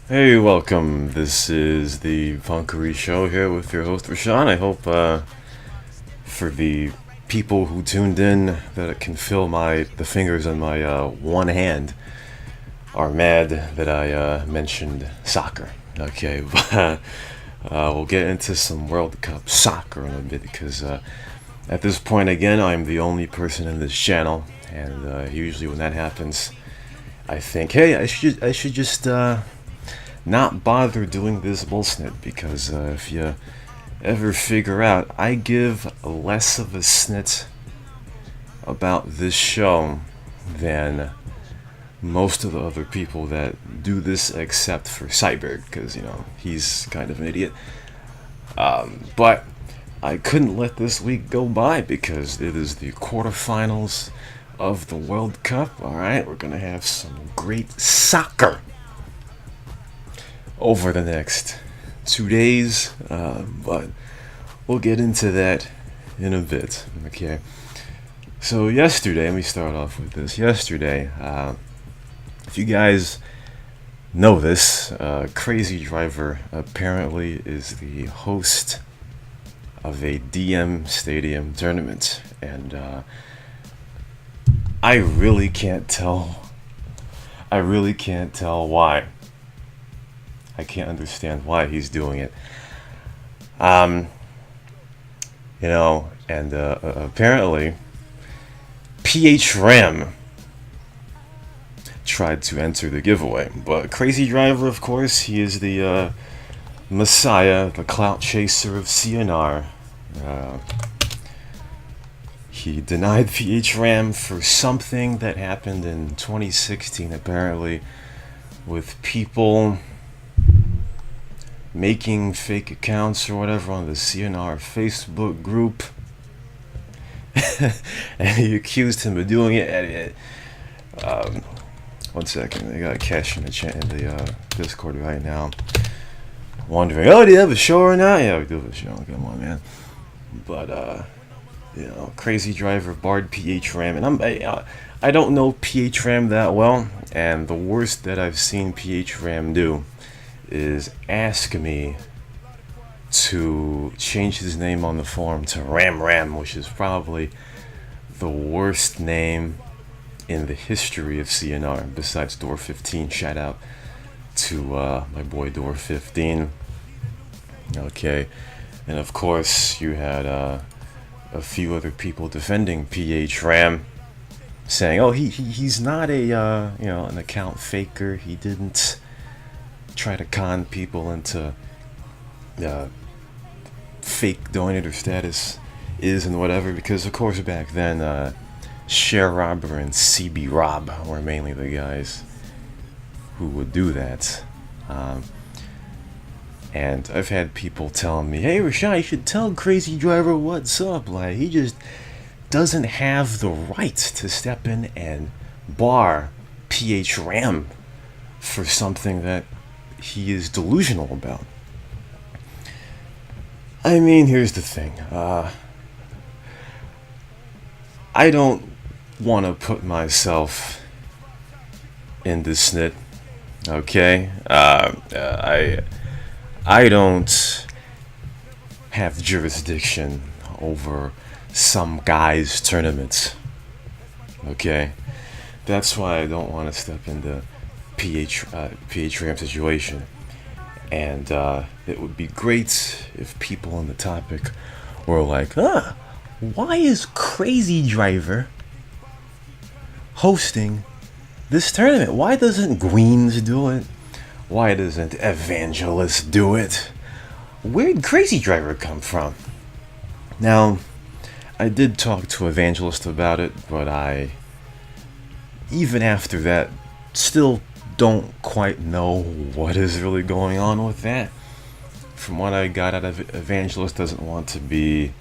Hey, welcome. This is the Punkery show here with your host Rashawn. I hope for the people who tuned in that it can feel the fingers on my one hand are mad that I mentioned soccer. Okay, but we'll get into some World Cup soccer in a bit because at this point again I'm the only person in this channel, and usually when that happens, I think, hey, I should just not bother doing this bullshit because if you ever figure out, I give less of a snit about this show than most of the other people that do this, except for Cyberg, because he's kind of an idiot. But I couldn't let this week go by because it is the quarterfinals of the World Cup. All right, we're gonna have some great soccer over the next 2 days, but we'll get into that in a bit. Okay, so yesterday, let me start off with this. Yesterday, if you guys know this, Crazy Driver apparently is the host of a DM Stadium tournament, and I really can't tell why. I can't understand why he's doing it. And apparently, PH Ram tried to enter the giveaway, but Crazy Driver, of course, he is the messiah, the clout chaser of CNR. He denied PH Ram for something that happened in 2016, apparently, with people making fake accounts or whatever on the CNR Facebook group. And he accused him of doing it. One second, I got Cash in the Discord right now, wondering, oh, do you have a show or not? Yeah, we do have a show. Come on, man. But Crazy Driver barred PH Ram, and I don't know PH Ram that well, and the worst that I've seen PH Ram do is ask me to change his name on the forum to Ram, which is probably the worst name in the history of CNR besides Door 15. Shout out to my boy Door 15. Okay, and of course you had a few other people defending PH Ram, saying, oh, he's not a an account faker. He didn't try to con people into fake donator status and whatever, because of course back then Share Robber and CB Rob were mainly the guys who would do that. And I've had people telling me, hey Rashad, you should tell Crazy Driver what's up. Like, he just doesn't have the right to step in and bar PH Ram for something that he is delusional about. I mean, here's the thing. I don't want to put myself in this snit. Okay, I don't have jurisdiction over some guy's tournaments. Okay, that's why I don't want to step into PH Ram situation. And it would be great if people on the topic were like, why is Crazy Driver hosting this tournament? Why doesn't Greens do it? Why doesn't Evangelist do it? Where'd Crazy Driver come from? Now, I did talk to Evangelist about it, but even after that, still don't quite know what is really going on with that. From what I got out of it, Evangelist doesn't want to be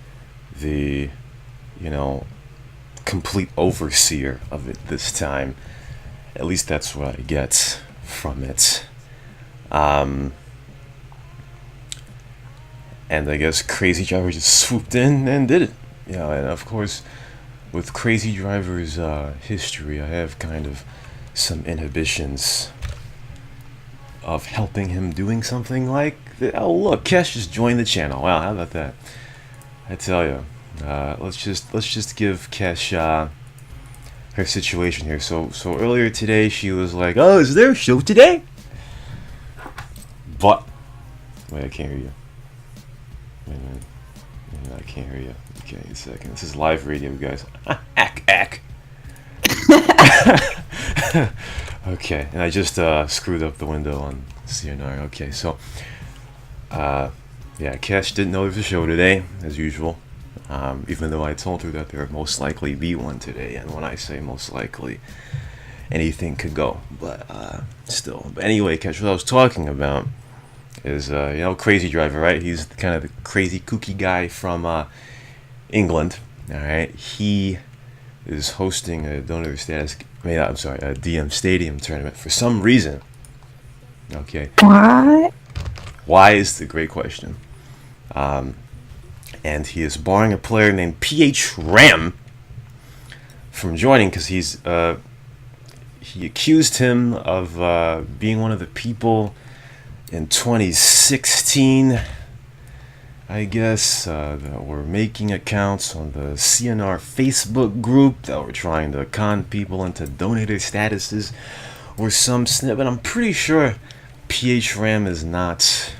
the, complete overseer of it this time. At least that's what I get from it. And I guess Crazy Driver just swooped in and did it. And of course, with Crazy Driver's history, I have kind of some inhibitions of helping him doing something like, oh look, Kesh just joined the channel. Wow, how about that? I tell you, let's just give Kesh her situation here. So earlier today she was like, "Oh, is there a show today?" But wait, I can't hear you. Wait a minute. I can't hear you. Okay, a second. This is live radio, guys. Ack. Okay, and I just screwed up the window on CNR. Okay, so yeah, Kesh didn't know there was a show today, as usual. Even though I told her that there would most likely be one today, and when I say most likely, anything could go. But still. But anyway, Kesh, what I was talking about is Crazy Driver, right? He's kind of the crazy kooky guy from England. All right, he is hosting a DM Stadium tournament for some reason. Okay. What? Why is the great question. And he is barring a player named PH Ram from joining because he accused him of being one of the people in 2016, I guess, that were making accounts on the CNR Facebook group that were trying to con people into donator statuses or some snip. And I'm pretty sure PH Ram is not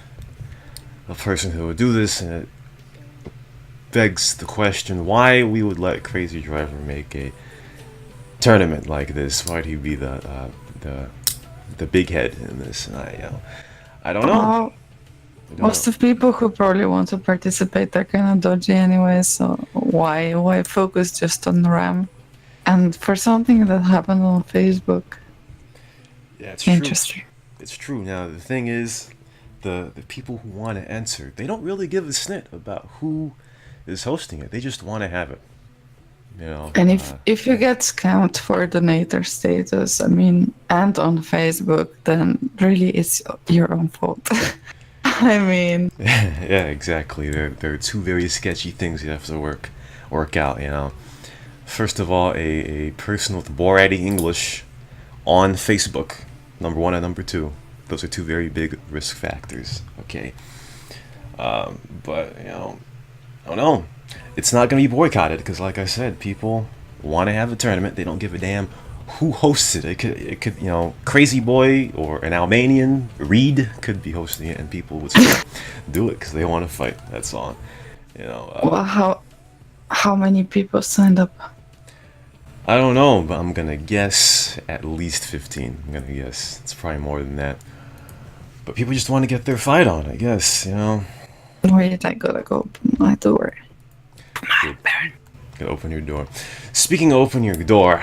a person who would do this, and it begs the question why we would let Crazy Driver make a tournament like this. Why'd he be the big head in this? And I don't know. Most of people who probably want to participate are kind of dodgy anyway, so why focus just on RAM? And for something that happened on Facebook. Yeah, it's interesting. True. It's true. Now the thing is, the people who want to enter, they don't really give a snit about who is hosting it. They just want to have it. And if you get scammed for donator status, and on Facebook, then really it's your own fault. Yeah, exactly. There are two very sketchy things you have to work out. First of all, a person with Boratty English on Facebook, number one and number two. Those are two very big risk factors. Okay, but I don't know. It's not going to be boycotted because, like I said, people want to have a tournament. They don't give a damn who hosts it. It could Crazy Boy or an Albanian Reed could be hosting it, and people would still do it because they want to fight. That's all. Well, how many people signed up? I don't know, but I'm gonna guess at least 15. I'm gonna guess it's probably more than that. But people just want to get their fight on, I guess. Wait, I gotta go open my door. Gotta open your door. Speaking of open your door,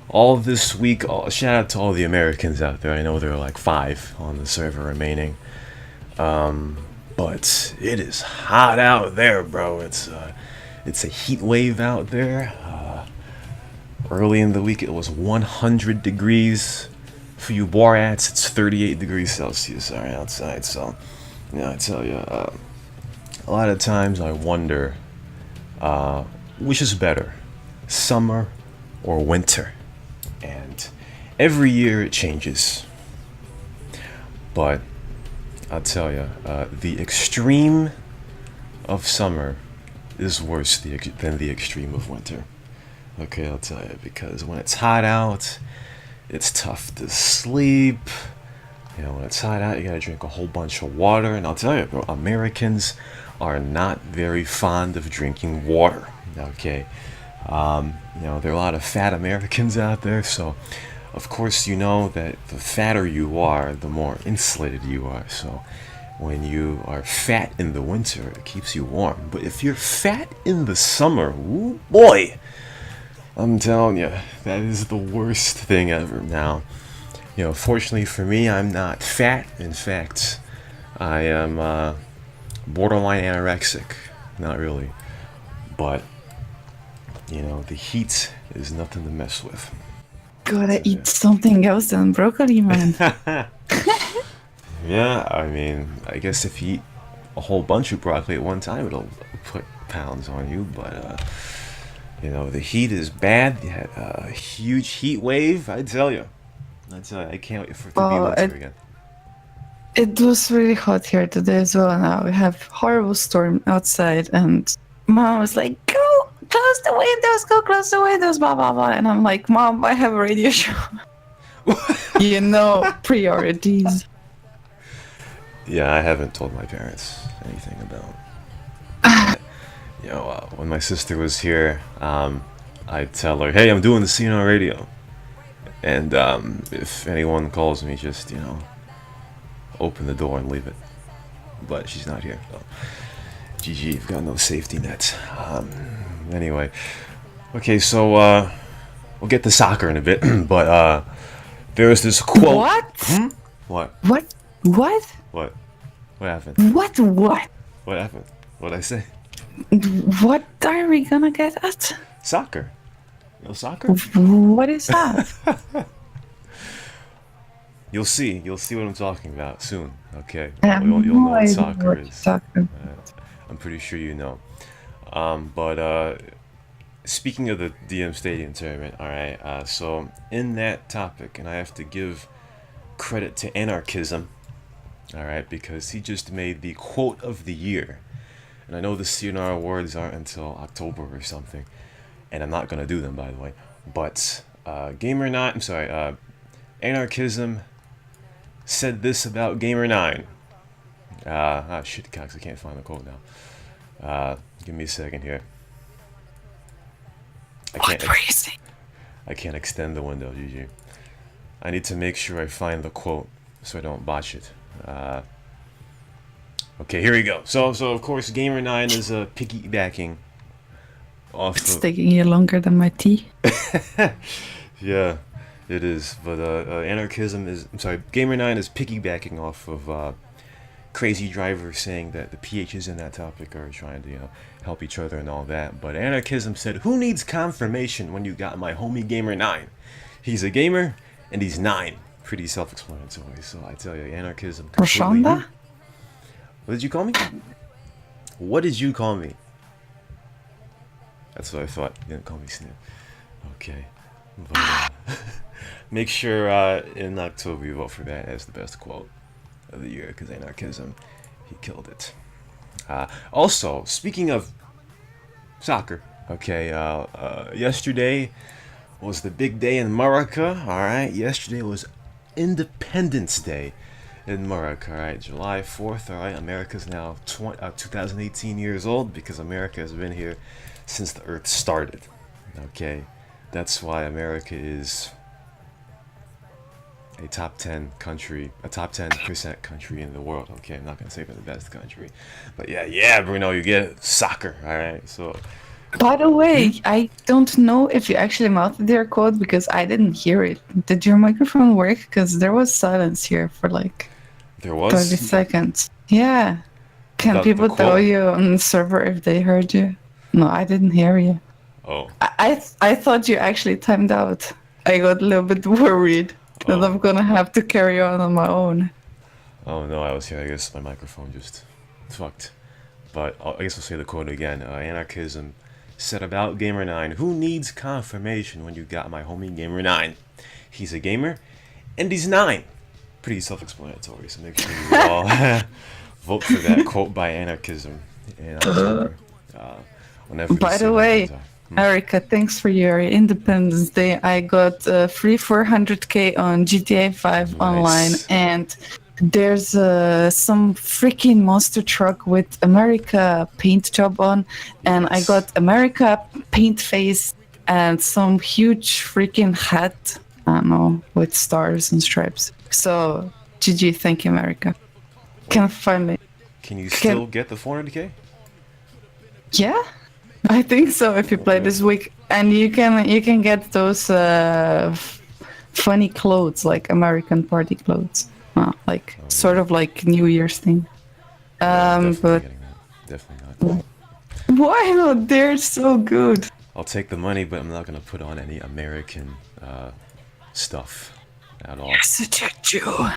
all this week, shout out to all the Americans out there. I know there are like 5 on the server remaining. But it is hot out there, bro. It's a heat wave out there. Early in the week, it was 100 degrees. For you Borats, it's 38 degrees Celsius outside. So, I tell you, a lot of times I wonder, which is better, summer or winter? And every year it changes. But I'll tell you, the extreme of summer is worse than the extreme of winter. Okay, I'll tell you, because when it's hot out, it's tough to sleep. When it's hot out, you gotta drink a whole bunch of water. And I'll tell you, bro, Americans are not very fond of drinking water. Okay, there are a lot of fat Americans out there, so of course that the fatter you are, the more insulated you are. So when you are fat in the winter, it keeps you warm. But if you're fat in the summer, ooh boy, I'm telling you, that is the worst thing ever. Now, fortunately for me, I'm not fat. In fact, I am borderline anorexic. Not really. But, the heat is nothing to mess with. Gotta eat something else than broccoli, man. Yeah, I guess if you eat a whole bunch of broccoli at one time, it'll put pounds on you. But, the heat is bad. You had a huge heat wave, I tell you. I can't wait for it to be Well, winter again. it was really hot here today as well. Now we have horrible storm outside, and Mom was like, "Go close the windows, go close the windows, blah blah blah." And I'm like, "Mom, I have a radio show." Priorities. Yeah, I haven't told my parents anything about. When my sister was here, I'd tell her, "Hey, I'm doing the scene on radio," and if anyone calls me, just open the door and leave it. But she's not here, so GG, you've got no safety net. Anyway, okay, so we'll get to soccer in a bit, but there was this quote. What? What? What? What? What? What happened? What? What? What happened? What'd I say? What are we gonna get at? Soccer. No soccer? What is that? You'll see. You'll see what I'm talking about soon. Okay. I have You'll know no what idea soccer what is. you're talking I'm pretty sure you know. But speaking of the DM Stadium tournament, all right. So in that topic, and I have to give credit to anarchism, all right, because he just made the quote of the year. And I know the CNR awards aren't until October or something, and I'm not gonna do them, by the way. But Anarchism said this about Gamer9. Shit, Cox, I can't find the quote now. Give me a second here. I can't extend the window, GG. I need to make sure I find the quote so I don't botch it. Okay, here we go. So of course, Gamer9 is piggybacking off. It's taking you longer than my tea. Yeah, it is. But Gamer9 is piggybacking off of Crazy Driver saying that the PHs in that topic are trying to help each other and all that. But anarchism said, "Who needs confirmation when you got my homie Gamer9? He's a gamer and he's 9." Pretty self-explanatory. So I tell you, anarchism completely. Roshonda? What did you call me? What did you call me? That's what I thought. You didn't call me Snip. Okay. But, make sure in October you vote for that as the best quote of the year, because anarchism, he killed it. Also, speaking of soccer, okay, yesterday was the big day in America, alright? Yesterday was Independence Day in America, alright? July 4th, alright? America's now 2018 years old because America has been here since the earth started, okay? That's why America is a top 10 country, a top 10% country in the world, okay? I'm not gonna say we're the best country, but yeah, Bruno, you get it. Soccer, alright? So, By the way, I don't know if you actually mouthed their quote because I didn't hear it. Did your microphone work? Because there was silence here for like there was 30 seconds. Yeah. Can About the people quote? tell you on the server if they heard you? No, I didn't hear you. Oh, I thought you actually timed out. I got a little bit worried that I'm gonna have to carry on my own. oh no, I was here. I guess my microphone just fucked. But I guess I'll say the quote again. Anarchism said about Gamer9, "Who needs confirmation when you got my homie Gamer9? He's a gamer, and he's 9." Pretty self-explanatory, so make sure you all vote for that quote by Anarchism in October. Whenever By the scene way, comes out. Erica, thanks for your Independence Day. I got free 400k on GTA 5 online, and there's some freaking monster truck with America paint job on, and I got America paint face and some huge freaking hat, I don't know, with stars and stripes. So, GG, thank you, America. Can finally. Can you still get the 400k? Yeah, I think so. If you play this week, and you can get those funny clothes, like American party clothes, sort of like New Year's thing. But Definitely not. why not? They're so good. I'll take the money, but I'm not gonna put on any American stuff at all. You're such a Jew.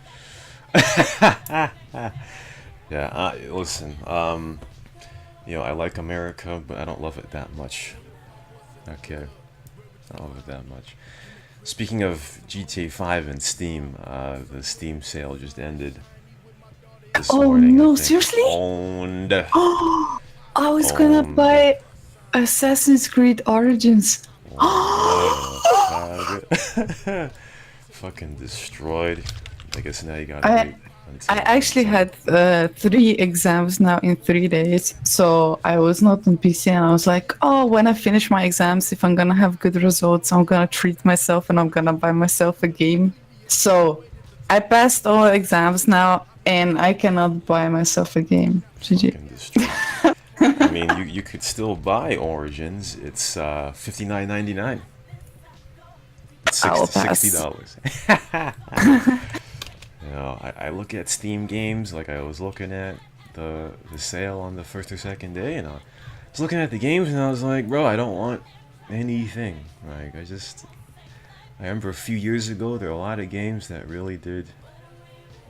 Yeah, listen, I like America, but I don't love it that much. Okay, I don't love it that much. Speaking of GTA 5 and Steam, the Steam sale just ended this Oh morning, I no, think. seriously? Owned. Oh, I was gonna Owned. buy Assassin's Creed Origins. What a fag. Fucking destroyed. I guess now you gotta I wait I until actually had 3 exams now in 3 days, so I was not on PC, and I was like, oh, when I finish my exams, if I'm gonna have good results, I'm gonna treat myself and I'm gonna buy myself a game. So I passed all exams now, and I cannot buy myself a game. GG. fucking destroyed. I mean, you could still buy Origins. It's $59.99. It's I'll sixty pass. dollars. You know, I look at Steam games like I was looking at the sale on the first or second day, and I was looking at the games, and I was like, bro, I don't want anything. Like I remember a few years ago, there were a lot of games that really did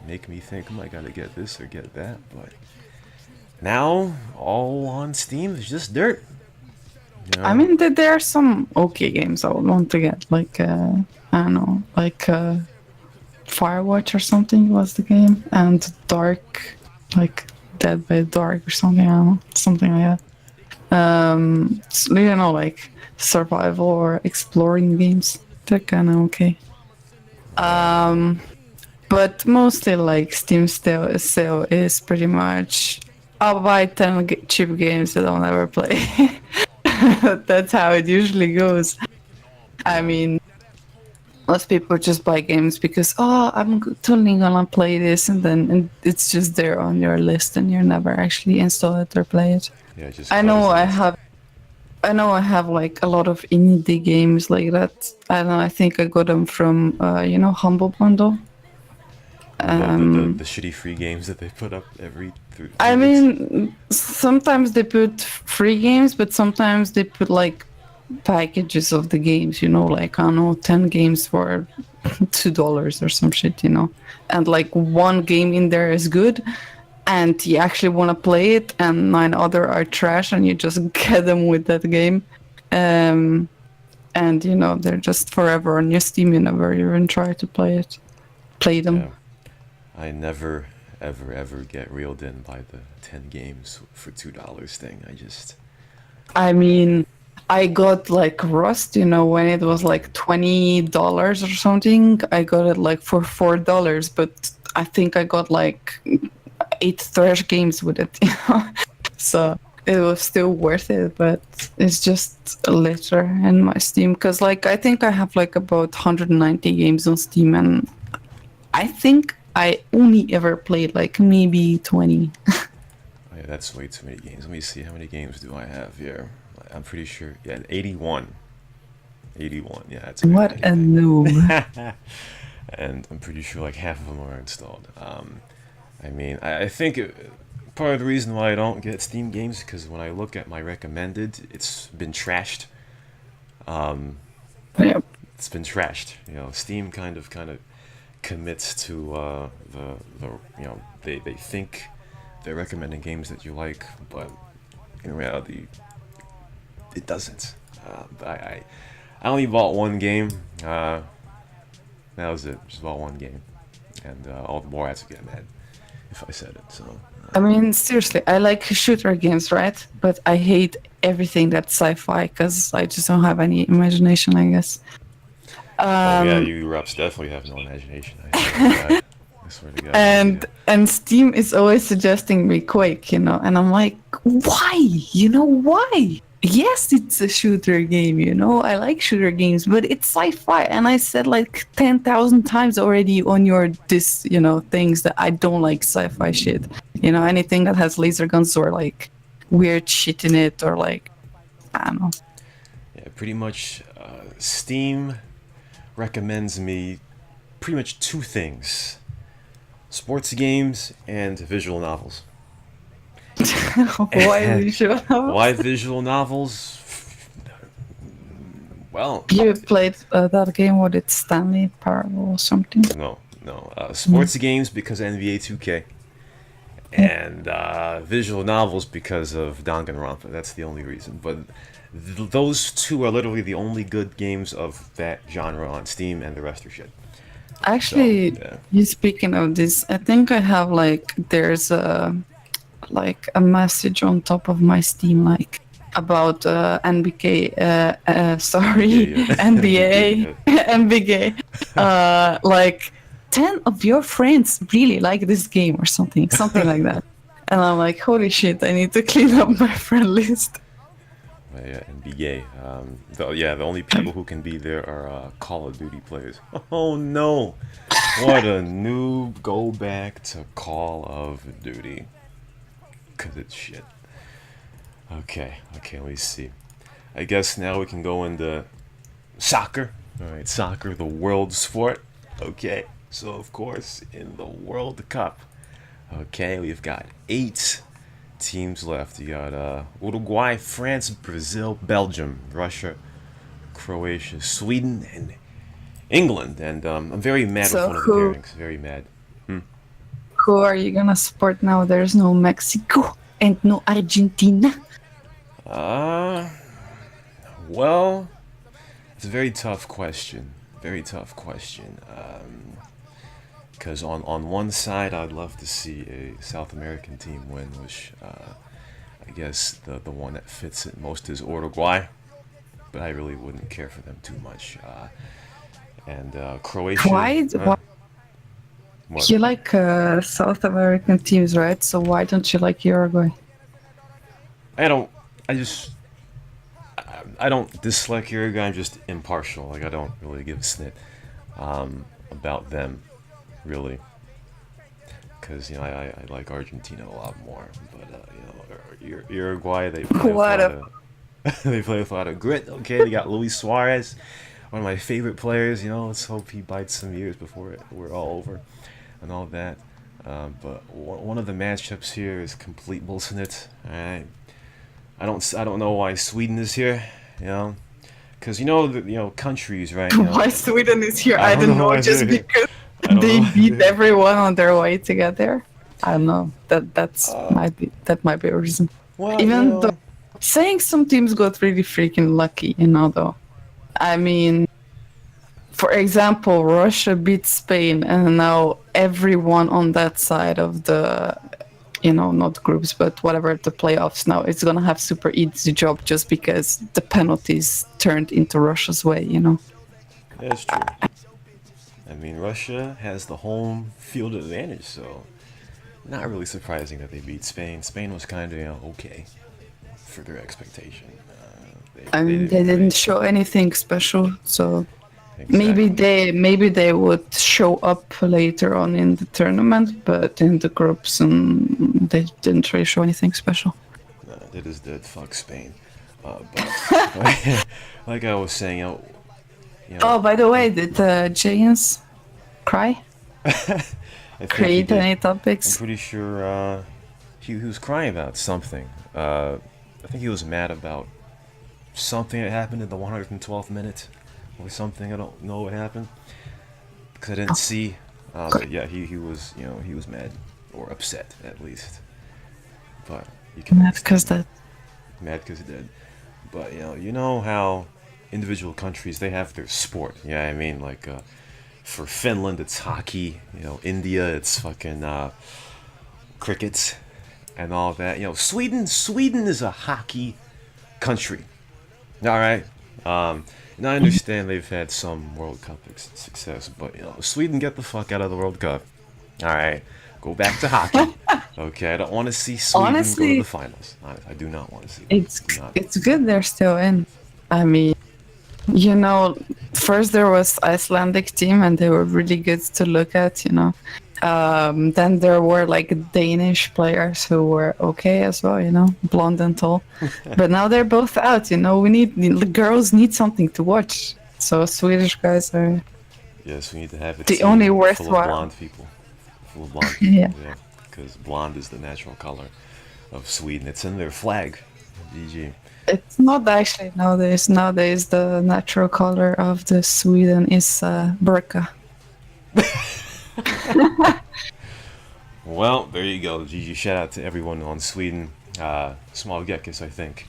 make me think, I gotta get this or get that. But now, all on Steam is just dirt. You I know, mean, there are some okay games I would want to get, like I don't know, like Firewatch or something was the game, and Dark, like Dead by Dark or something. I don't know, something like that. You know, like survival or exploring games. They're kind of okay. But mostly like Steam sale is pretty much I'll buy 10 cheap games that I'll never play. That's how it usually goes. I mean, most people just buy games because I'm totally gonna play this, and then it's just there on your list, and you never actually install it or play it. yeah, it just I know I cousins. have I know I have like a lot of indie games like that. I don't know. I think I got them from Humble Bundle. The shitty free games that they put up every I 2 weeks. mean, sometimes they put free games, but sometimes they put like packages of the games. Like I don't know, 10 games for $2 or some shit. And like one game in there is good, and you actually want to play it, and 9 other are trash, and you just get them with that game. And they're just forever on your Steam. You never even try to play them. Yeah, I never, ever, ever get reeled in by the 10 games for $2 thing. I mean, I got like Rust, when it was like $20 or something. I got it like for $4, but I think I got like 8 trash games with it. So it was still worth it, but it's just a litter in my Steam because, like, I think I have like about 190 games on Steam, and I think I only ever played like maybe 20. Oh, yeah, that's way too many games. Let me see, how many games do I have here? I'm pretty sure, yeah, 81. 81, yeah, that's What barely a anything. noob. And I'm pretty sure like half of them are installed. I mean, I think part of the reason why I don't get Steam games because when I look at my recommended, it's been trashed. Yep. It's been trashed. Steam kind of commits to the they think they're recommending games that you like, but in reality, it doesn't. But I only bought one game. That was it. Just bought one game, and all the more ads would get mad if I said it. So. I mean, seriously, I like shooter games, right? But I hate everything that's sci-fi because I just don't have any imagination, I guess. Oh yeah, Um, you Rups definitely have no imagination. I swear to God. I swear to God, you do. and Steam is always suggesting me Quake, and I'm like, why? Why? Yes, it's a shooter game, I like shooter games, but it's sci-fi, and I said like 10,000 times already on your things that I don't like sci-fi shit. Anything that has laser guns or like weird shit in it, or like I don't know. Yeah, pretty much. Steam recommends me pretty much two things: sports games and visual novels. Why visual Why novels? visual novels? Well, You played that game, what it's Stanley Parable or something? no. Sports games because NBA 2K, and visual novels because of Danganronpa. That's the only reason. But those two are literally the only good games of that genre on Steam, and the rest are shit. So Actually, yeah. you speaking of this, I think I have like there's a message on top of my Steam like about NBK sorry Yeah, yeah. NBA NBA, NBK like 10 of your friends really like this game or something like that, and I'm like, holy shit, I need to clean up my friend list. yeah, NBA. The only people who can be there are Call of Duty players. Oh no! What a noob! Go back to Call of Duty, cause it's shit. Okay, let me see. I guess now we can go into soccer. All right, soccer, the world sport. Okay, so of course in the World Cup. Okay, we've got 8 teams left. You got Uruguay, France, Brazil, Belgium, Russia, Croatia, Sweden, and England. And I'm very mad with So one of the who pairings. Very mad. who are you gonna support now? There's no Mexico and no Argentina. Uh, well, it's a very tough question. Very tough question. Because on one side, I'd love to see a South American team win, which I guess the one that fits it most is Uruguay. But I really wouldn't care for them too much. And Croatia. Why What? you like South American teams, right? So why don't you like Uruguay? I don't. I just. I don't dislike Uruguay. I'm just impartial. Like I don't really give a snit about them, really. Because I like Argentina a lot more. But Uruguay, they play with a What lot a of they play with a lot of grit. Okay, they got Luis Suarez, one of my favorite players. Let's hope he bites some ears before we're all over, and all that. But one of the matchups here is complete bullshit. All right, I don't know why Sweden is here. You know, because countries, right? why Sweden is here? I I don't don't know know. why they're Just here. because I don't they know why beat they're here. everyone on their way to get there. I don't know. That might be a reason. Well, Even though saying some teams got really freaking lucky, though. I mean, for example, Russia beat Spain, and now everyone on that side of the, not groups, but whatever, the playoffs now, it's gonna have super easy job just because the penalties turned into Russia's way. that's true. I mean, Russia has the home field advantage, so not really surprising that they beat Spain. Spain was kind of okay for their expectation. They And didn't they really didn't show anything special, so maybe exactly. they would show up later on in the tournament, but in the groups, they didn't really show anything special. They just did fuck Spain. But like I was saying, Oh, by the way, did James cry? I think he Create did. any I'm topics? pretty sure he was crying about something. I think he was mad about something that happened in the 112th minute or something. I don't know what happened because I didn't see. But yeah, he was he was mad or upset at least. But you can Because understand that. that. Mad because he did. But you know how individual countries they have their sport. Yeah, I mean like for Finland it's hockey. India it's fucking cricket and all that. Sweden is a hockey country. All right. And I understand they've had some World Cup success, but Sweden, get the fuck out of the World Cup. All right, go back to hockey. Okay, I don't want to see Sweden go to the Honestly, finals. I do not want to see that. it's Do not. it's good they're still in. I mean, you know, first there was Icelandic team and they were really good to look at. Then there were like Danish players who were okay as well, blonde and tall. But now they're both out. The girls need something to watch. So Swedish guys are Yes, we need to have a the only team full of worthwhile. blonde people. Full of blonde people. Yeah. Yeah, because blonde is the natural color of Sweden. It's in their flag. GG. It's not actually nowadays. Nowadays, the natural color of the Sweden is burqa. Well, there you go. GG. Shout out to everyone on Sweden. Small Gekis, I think,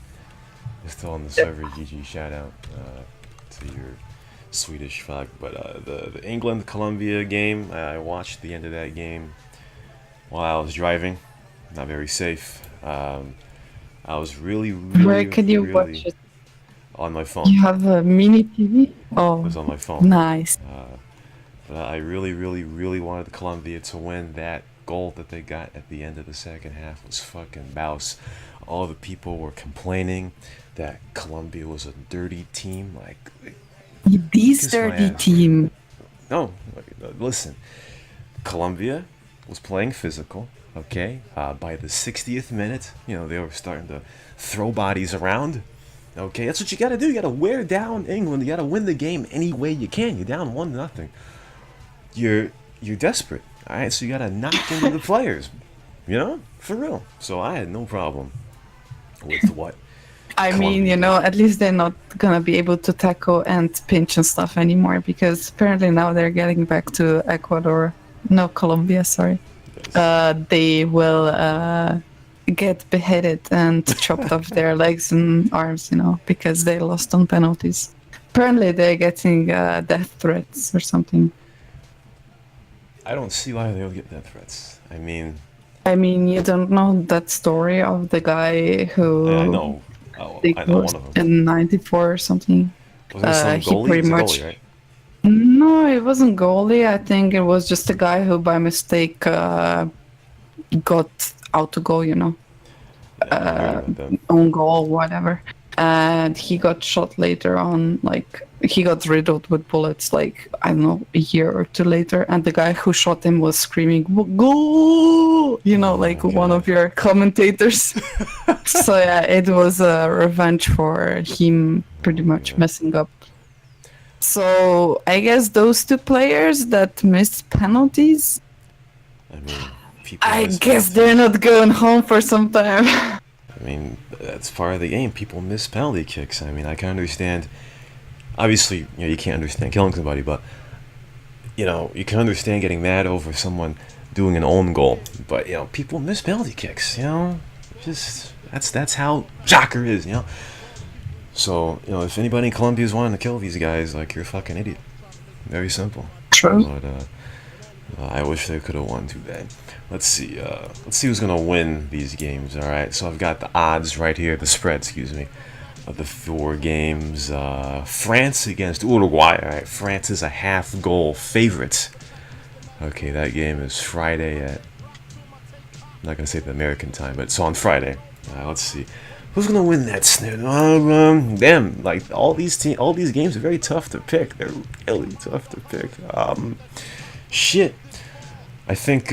is still on the server. GG. Shout out to your Swedish flag. But the England Colombia game, I watched the end of that game while I was driving. Not very safe. I was really, Where really, can you really watch it? on my phone. You have a mini TV? It Oh, was on my phone. nice. But I really, really, really wanted Colombia to win. That goal that they got at the end of the second half was fucking bouse. All the people were complaining that Colombia was a dirty team. Like, This kiss my dirty ass. team. No, listen. Colombia was playing physical. Okay, by the 60th minute, they were starting to throw bodies around. Okay, that's what you got to do. You got to wear down England. You got to win the game any way you can. You're down 1-0. You're desperate. All right, so you got to knock into the players. For real. So I had no problem with what. I mean, Colombia at least they're not gonna be able to tackle and pinch and stuff anymore because apparently now they're getting back to Ecuador. No, Colombia, sorry. They will get beheaded and chopped off their legs and arms, because they lost on penalties. Apparently they're getting death threats or something. I don't see why they would get death threats. I mean, you don't know that story of the guy who I know. Oh, they I know closed one of them. in '94 or something. Was there some he goalie? pretty It was a much- goalie, right? No, it wasn't goalie. I think it was just a guy who, by mistake, got out to goal. Yeah, I heard about them. Own goal, whatever. And he got shot later on. Like he got riddled with bullets. Like I don't know, a year or two later. And the guy who shot him was screaming "Goal!" Like one God. of your commentators. So yeah, it was a revenge for him, pretty much messing up. So I guess those two players that missed penalties, I mean, people. I miss guess penalties. they're not going home for some time. I mean, that's part of the game. People miss penalty kicks. I mean, I can understand. Obviously, you can't understand killing somebody, but you can understand getting mad over someone doing an own goal. But people miss penalty kicks. Just that's how soccer is. So if anybody in Colombia is wanting to kill these guys, like you're a fucking idiot. Very simple. True. But I wish they could have won. Too bad. Let's see who's gonna win these games. All right. So I've got the odds right here. The spread, excuse me, of the 4 games. France against Uruguay. All right. France is a half-goal favorite. Okay, that game is Friday at. I'm not gonna say the American time, but it's on Friday. Let's see. Who's gonna win that snit? Damn! Like all these games are very tough to pick. They're really tough to pick. Shit. I think.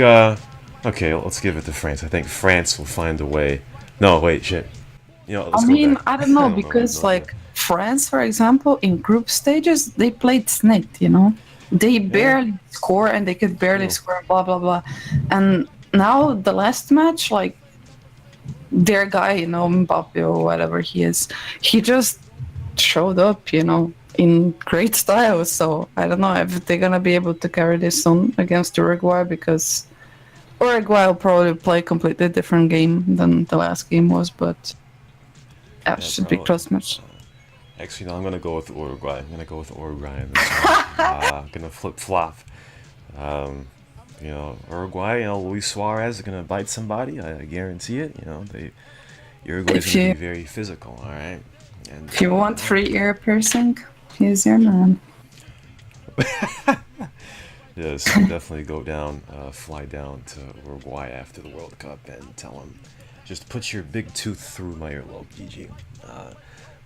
Okay, let's give it to France. I think France will find a way. No, wait, shit. Let's go back. I don't know I because know. like France, for example, in group stages they played snaked. They barely score and they could barely Yeah. score. Blah blah blah. And now the last match, like their guy, Mbappe or whatever he is, he just showed up, in great style. So I don't know if they're gonna be able to carry this on against Uruguay because Uruguay will probably play a completely different game than the last game was, but that should be probably. close match. Actually, no. I'm gonna go with Uruguay. I'm gonna go with Uruguay in this one. I'm gonna flip flop. Uruguay. Luis Suarez is gonna bite somebody. I guarantee it. Uruguay's If gonna you- be very physical. All right. And If you want free ear piercing, here's your man. yes, definitely go down, fly down to Uruguay after the World Cup and tell them, just put your big tooth through my earlobe, GG.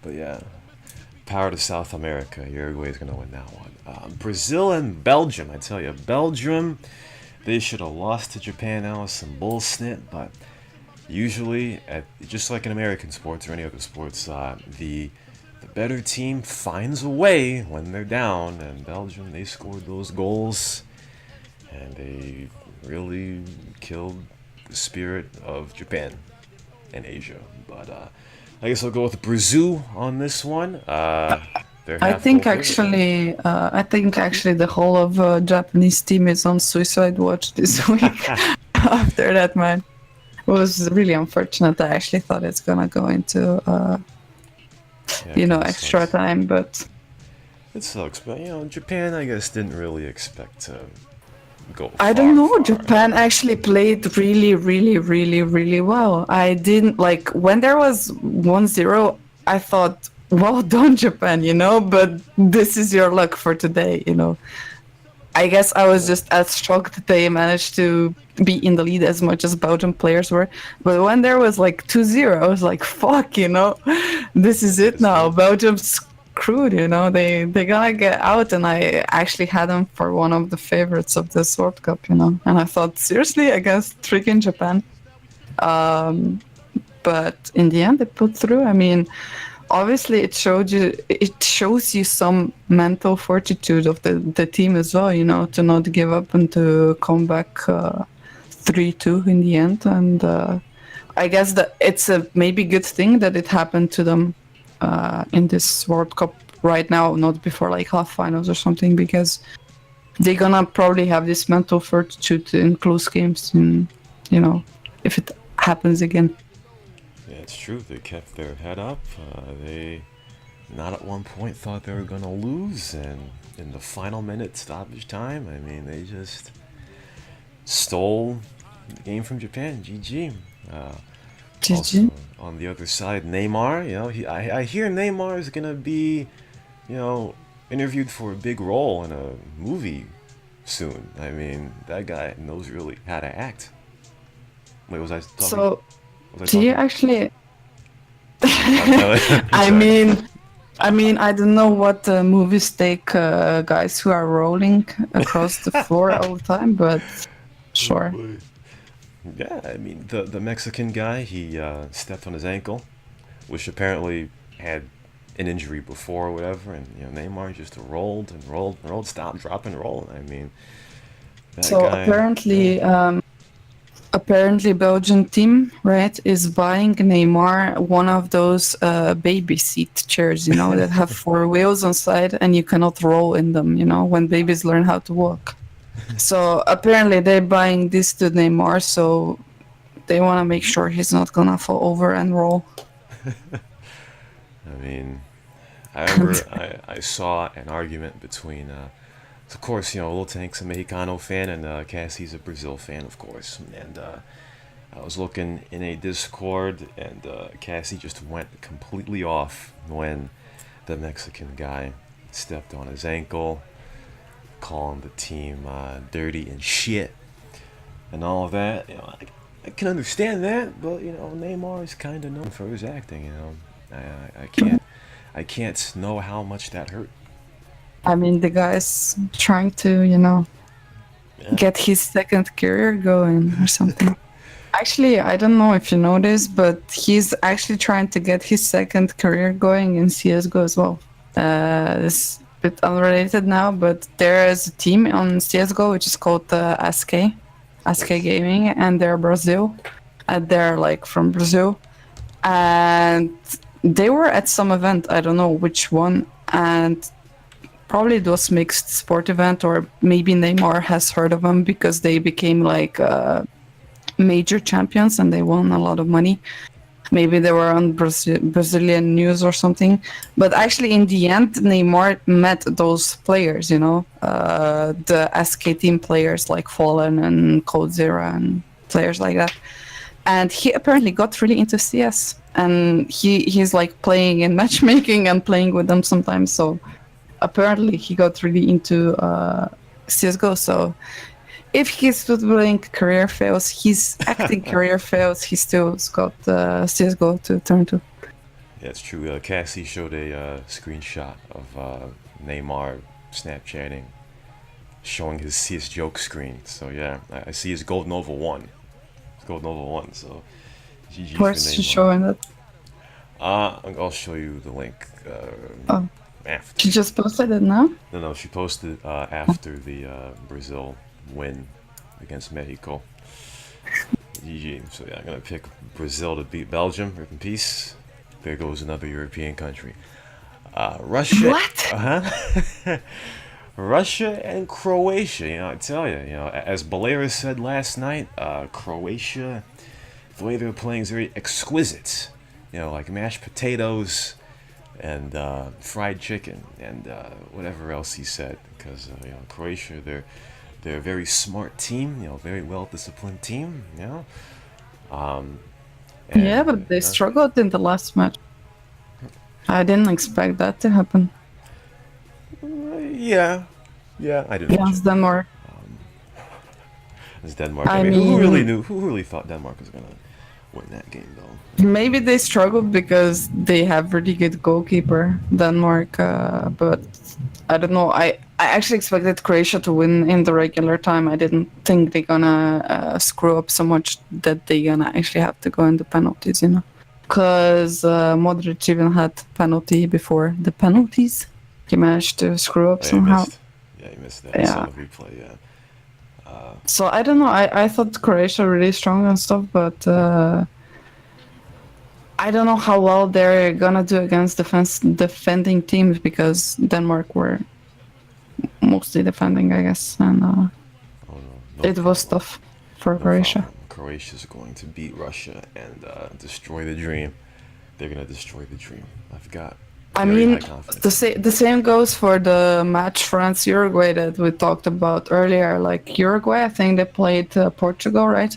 But yeah, power to South America. Uruguay's gonna win that one. Brazil and Belgium. I tell you, Belgium, they should have lost to Japan. That was some bullshit, but usually, just like in American sports or any other sports, the better team finds a way when they're down. And Belgium, they scored those goals, and they really killed the spirit of Japan and Asia. But I guess I'll go with Brazil on this one. I think actually the whole of Japanese team is on suicide watch this week. after that match. It was really unfortunate. I actually thought it's gonna go into Yeah, it kinda extra sucks. time, but It sucks, but Japan, I guess, didn't really expect to go I don't far, know. far. Japan actually played really, really, really, really well. I didn't like when there was 1-0, I thought, well done, Japan, but this is your luck for today. I guess I was Yeah, just as shocked that they managed to be in the lead as much as Belgian players were. But when there was like 2-0, I was like, fuck, this is it that's now. it. Belgium's screwed. They gotta get out, and I actually had them for one of the favorites of this World Cup. And I thought, seriously, against freaking Japan. But in the end, they put through. I mean, obviously it shows you some mental fortitude of the team as well, to not give up and to come back 3-2 in the end. And I guess that it's a maybe good thing that it happened to them in this World Cup right now, not before like half finals or something, because they're gonna probably have this mental fortitude in close games, and if it happens again. Yeah, it's true. They kept their head up. They not at one point thought they were gonna lose, and in the final minute stoppage time, I mean, they just stole the game from Japan. GG. Uh, GG. Also, on the other side, Neymar. I hear Neymar is gonna be, interviewed for a big role in a movie soon. I mean, that guy knows really how to act. Wait, was I talking? So Was I do you talking? actually I'm I sorry. mean, I don't know what movies take guys who are rolling across the floor all the time, but Oh sure. boy. Yeah, I mean the Mexican guy, he stepped on his ankle, which apparently had an injury before or whatever, and Neymar just rolled and rolled and rolled, stop, drop, and roll. I mean, that So guy, yeah. apparently Belgian team, right, is buying Neymar one of those baby seat chairs, that have four wheels on side and you cannot roll in them, when babies learn how to walk. So apparently they're buying this to Neymar, so they want to make sure he's not gonna fall over and roll. I mean, I remember I saw an argument between, of course, Little Tank's a Mexicano fan and Cassie's a Brazil fan, of course, and I was looking in a Discord, and Cassie just went completely off when the Mexican guy stepped on his ankle, calling the team dirty and shit, and all of that. I can understand that, but Neymar is kind of known for his acting. I can't know how much that hurt. I mean, the guy's trying to, Yeah. get his second career going or something. Actually, I don't know if you know this, but he's actually trying to get his second career going in CSGO as well. It's a bit unrelated now, but there is a team on CSGO which is called SK Yes. Gaming, and they're Brazil. They're like from Brazil. And they were at some event, I don't know which one, and probably it was mixed sport event, or maybe Neymar has heard of them because they became like major champions and they won a lot of money. Maybe they were on Brazilian news or something. But actually, in the end, Neymar met those players, the SK team players like Fallen and Code Zero and players like that. And he apparently got really into CS. And he's like playing in matchmaking and playing with them sometimes. So apparently he got really into CSGO. So if his footballing career fails, his acting career fails, he still's got CSGO to turn to. Yeah, it's true. Cassie showed a screenshot of Neymar Snapchatting, showing his joke screen. So yeah, I see his Gold Nova 1. It's Gold Nova 1, so GG for Where's she Neymar. showing it? I'll show you the link Oh, after. she just posted it now? No, she posted after the Brazil win against Mexico. GG. So yeah, I'm gonna pick Brazil to beat Belgium. Rip in peace. There goes another European country. Russia. What? Uh huh. Russia and Croatia. I tell you, as Balera said last night, Croatia, the way they're playing is very exquisite. Like mashed potatoes and fried chicken and whatever else he said. Because Croatia, they're a very smart team. Very well disciplined team. Yeah, And but they struggled in the last match. I didn't expect that to happen. yeah, I didn't. Against Denmark. It's Denmark. I Who mean- really knew? Who really thought Denmark was gonna win that game, though? Maybe they struggled because they have really good goalkeeper, Denmark. But I don't know. I actually expected Croatia to win in the regular time. I didn't think they're gonna screw up so much that they're gonna actually have to go into penalties, Because Modric even had penalty before the penalties. He managed to screw up somehow. He missed that. I saw the replay. Yeah. So I don't know. I thought Croatia really strong and stuff, but I don't know how well they're gonna do against defending teams because Denmark were mostly defending, I guess, and No it was problem. tough for No Croatia. problem. Croatia's going to beat Russia and destroy the dream. They're gonna destroy the dream. I've got. I very mean, high confidence. the same goes for the match France-Uruguay that we talked about earlier. Like Uruguay, I think they played Portugal, right?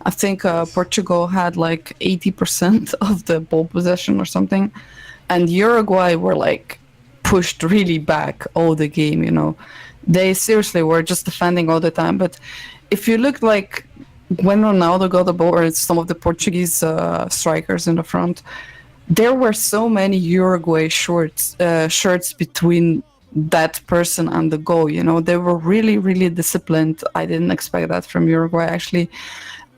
I think Portugal had like 80% of the ball possession or something, and Uruguay were like pushed really back all the game. They seriously were just defending all the time. But if you look like when Ronaldo got the ball, or some of the Portuguese strikers in the front, there were so many Uruguay shirts between that person and the goal. They were really, really disciplined. I didn't expect that from Uruguay, actually.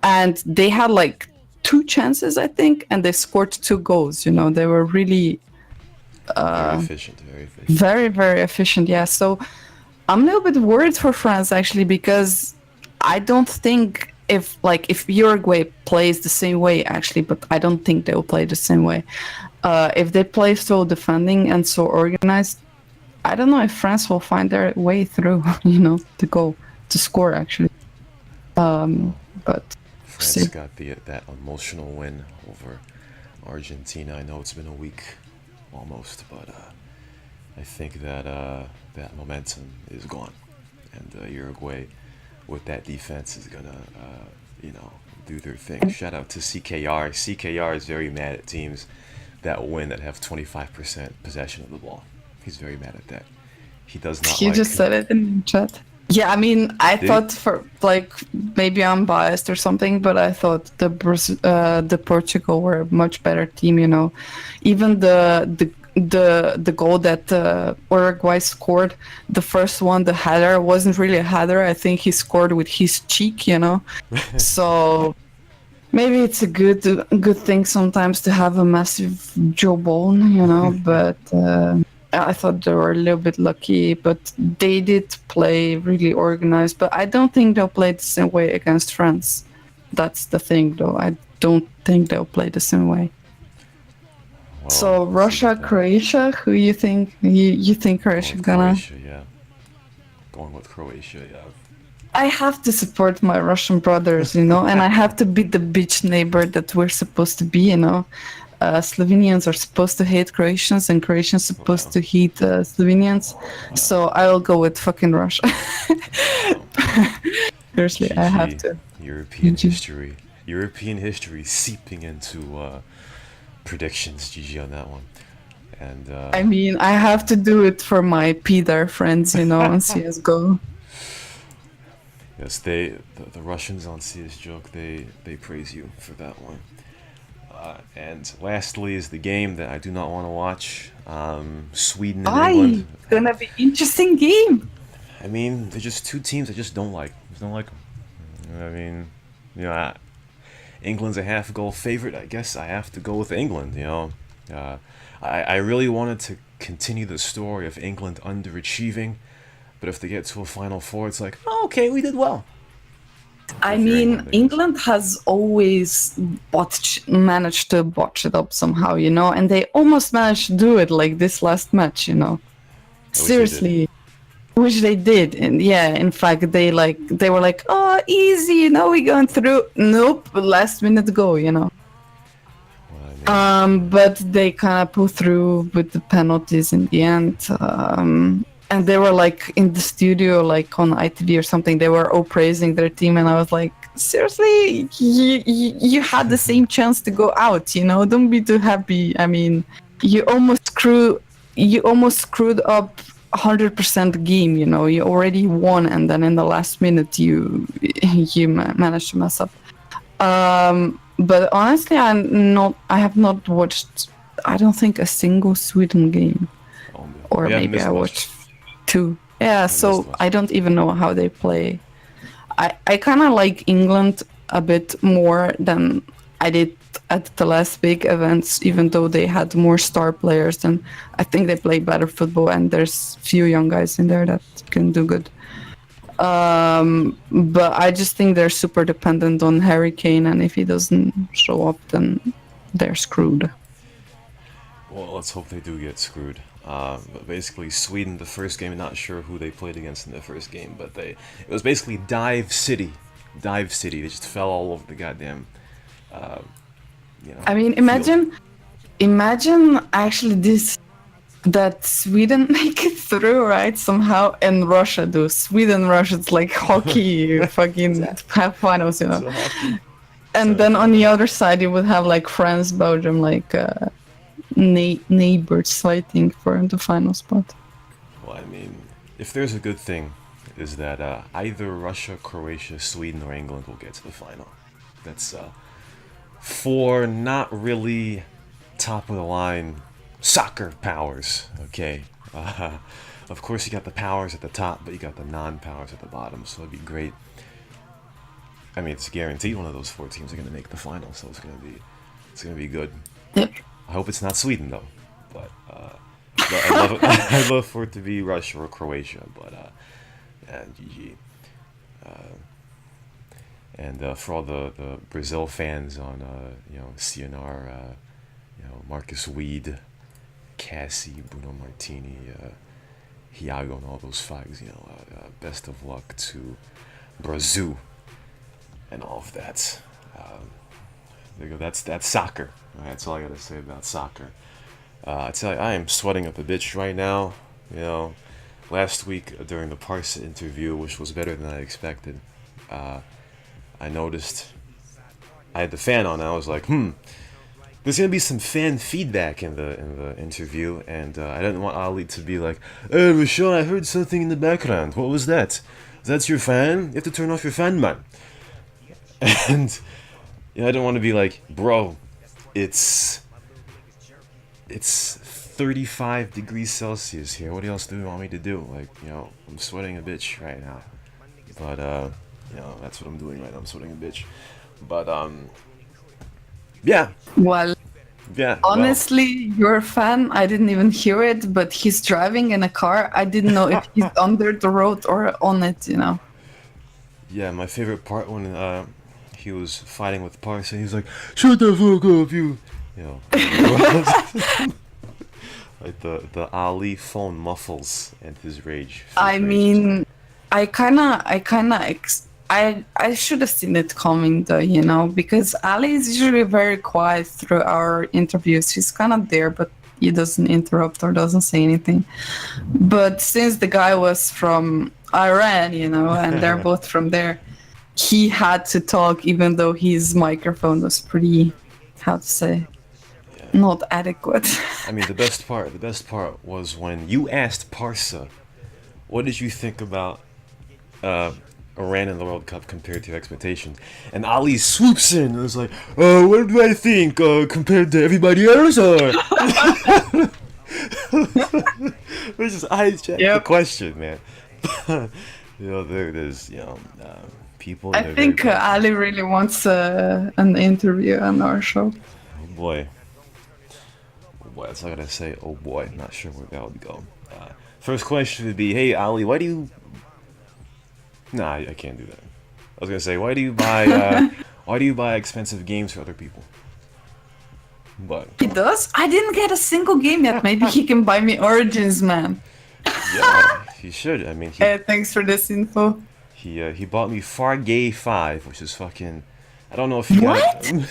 And they had like 2 chances, I think, and they scored 2 goals. They were really Very efficient. Very efficient. very, very efficient. Yeah. So I'm a little bit worried for France, actually, because I don't think if Uruguay plays the same way, actually, but I don't think they will play the same way. If they play so defending and so organized, I don't know if France will find their way through, to score, actually. But France see. got that emotional win over Argentina. I know it's been a week, almost, but I think that that momentum is gone, and Uruguay, with that defense, is gonna do their thing. Shout out to CKR. CKR is very mad at teams that win that have 25% possession of the ball. He's very mad at that. He does not. You just said it in the chat. Yeah, I mean, I thought maybe I'm biased or something, but I thought the Portugal were a much better team. Even the goal that Uruguay scored, the first one, the header, wasn't really a header. I think he scored with his cheek. So maybe it's a good thing sometimes to have a massive jawbone. But. I thought they were a little bit lucky, but they did play really organized. But I don't think they'll play the same way against France. That's the thing, though. I don't think they'll play the same way. Well, So Russia, Croatia, who you think? You think Croatia gonna? Croatia, yeah. Going with Croatia, yeah. I have to support my Russian brothers, and I have to be the bitch neighbor that we're supposed to be, Slovenians are supposed to hate Croatians, and Croatians supposed to hate Slovenians. So I will go with fucking Russia. Seriously, GG. I have to. European history seeping into predictions. GG on that one. And I mean, I have to do it for my PDAR friends, on CS:GO. yes, the Russians on CS Joke, they praise you for that one. And lastly is the game that I do not want to watch. Sweden and England. It's gonna be interesting game. I mean, they're just 2 teams I just don't like. Just don't like them. I mean, England's a half-goal favorite. I guess I have to go with England. I really wanted to continue the story of England underachieving, but if they get to a Final Four, it's like, oh, okay, we did well. I mean, England has always managed to botch it up somehow, and they almost managed to do it like this last match, Seriously. It which they did, and yeah, in fact, they were like, "Oh, easy, we're going through." Nope, last minute go, Well, I mean, But they kind of pulled through with the penalties in the end. And they were like in the studio, like on ITV or something. They were all praising their team, and I was like, seriously, you had the same chance to go out. Don't be too happy. I mean, you almost screwed up 100% game. You already won, and then in the last minute, you managed to mess up. But honestly, I have not watched, I don't think, a single Sweden game. Or yeah, maybe missed I much. watched 2. Yeah, missed so much. I don't even know how they play. I kind of like England a bit more than I did at the last big events, even though they had more star players. And I think they play better football, and there's few young guys in there that can do good. But I just think they're super dependent on Harry Kane, and if he doesn't show up, then they're screwed. Well, let's hope they do get screwed. But basically, Sweden, the first game, not sure who they played against in the first game, but it was basically Dive City. Dive City. They just fell all over the goddamn, I mean, field. imagine actually that Sweden make it through, right? Somehow, and Russia do. Sweden, Russia, it's like hockey, fucking half finals, So hockey. And then on the other side, you would have like France, Belgium, like neighbors fighting for the final spot. Well, I mean, if there's a good thing, is that either Russia, Croatia, Sweden, or England will get to the final. That's four not really top of the line soccer powers. Okay, of course you got the powers at the top, but you got the non-powers at the bottom. So it'd be great. I mean, it's guaranteed one of those 4 teams are going to make the final, so it's gonna be good. Yep. I hope it's not Sweden though, but I'd love for it to be Russia or Croatia, but yeah, GG. And for all the Brazil fans on CNR, Marcus Weed, Cassie, Bruno Martini, Hiago, and all those fags, best of luck to Brazil and all of that. There you go. That's soccer. All right, that's all I gotta say about soccer. I tell you, I am sweating up a bitch right now. Last week during the Parsa interview, which was better than I expected, I noticed I had the fan on. I was like, there's gonna be some fan feedback in the interview, and I didn't want Ali to be like, "Hey, Rashawn, I heard something in the background. What was that? That's your fan? You have to turn off your fan, man." And I didn't want to be like, "Bro, it's 35 degrees Celsius here. What else do you want me to do? Like, I'm sweating a bitch right now." But that's what I'm doing right now. I'm sweating a bitch. But yeah, Well, yeah. Well, honestly, you're a fan. I didn't even hear it, but he's driving in a car. I didn't know if he's under the road or on it. yeah. My favorite part when he was fighting with Parsa, he was like, "Shut the fuck up, you." Like the Ali phone muffles and his rage. I Fake rage. mean, I should have seen it coming though, because Ali is usually very quiet through our interviews. He's kind of there, but he doesn't interrupt or doesn't say anything. But since the guy was from Iran, and they're both from there, he had to talk, even though his microphone was pretty, how to say, not adequate. I mean, the best part was when you asked Parsa, "What did you think about Iran in the World Cup compared to your expectations?" And Ali swoops in and was like, "What do I think compared to everybody else?" Which is hijacked the question, man. There's people. I think Ali really wants an interview on our show. Oh boy. That's all I gotta say. Oh boy, not sure where that would go. First question would be, "Hey Ali, why do you?" Nah, I can't do that. I was gonna say, why do you buy expensive games for other people? But He does? I didn't get a single game yet. Maybe he can buy me Origins, man. Yeah, he should. I mean, Thanks for this info. he bought me Far Gay 5, which is fucking. I don't know if he got. What?